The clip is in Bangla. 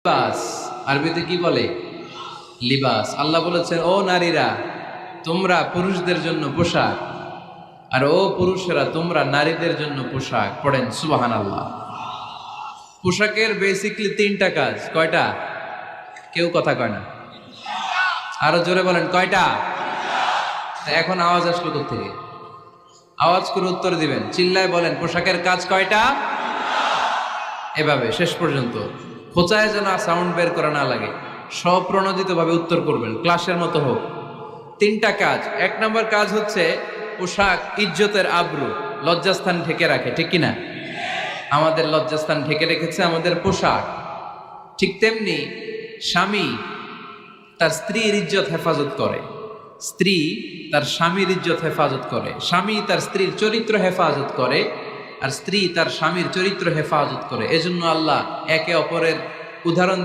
লিবাস আরবিতে কি বলে? লিবাস। আল্লাহ বলেছেন, ও নারীরা তোমরা পুরুষদের জন্য পোশাক, আর ও পুরুষেরা তোমরা নারীদের জন্য পোশাক। পড়েন সুবহানাল্লাহ। পোশাকের বেসিকলি তিনটা কাজ। কয়টা? কেউ কথা কয় না, আরো জোরে বলেন কয়টা? এখন আওয়াজ আসলো কোত্থেকে? আওয়াজ করে উত্তর দিবেন, চিল্লায় বলেন পোশাকের কাজ কয়টা? এভাবে শেষ পর্যন্ত খোঁচায় যেন সাউন্ড বের করা না লাগে, স্বপ্রণোদিত ভাবে উত্তর করবেন, ক্লাসের মতো হোক। তিনটা কাজ। এক নম্বর কাজ হচ্ছে পোশাক ইজ্জতের আবরু, লজ্জাস্থান ঢেকে রাখে, ঠিক কিনা? আমাদের লজ্জাস্থান ঢেকে রেখেছে আমাদের পোশাক। ঠিক তেমনি স্বামী তার স্ত্রীর ইজ্জত হেফাজত করে, স্ত্রী তার স্বামীর ইজ্জত হেফাজত করে, স্বামী তার স্ত্রীর চরিত্র হেফাজত করে, আর স্ত্রী তার স্বামীর চরিত্র হেফাজত করে। এজন্য আল্লাহ একে অপরের উদাহরণ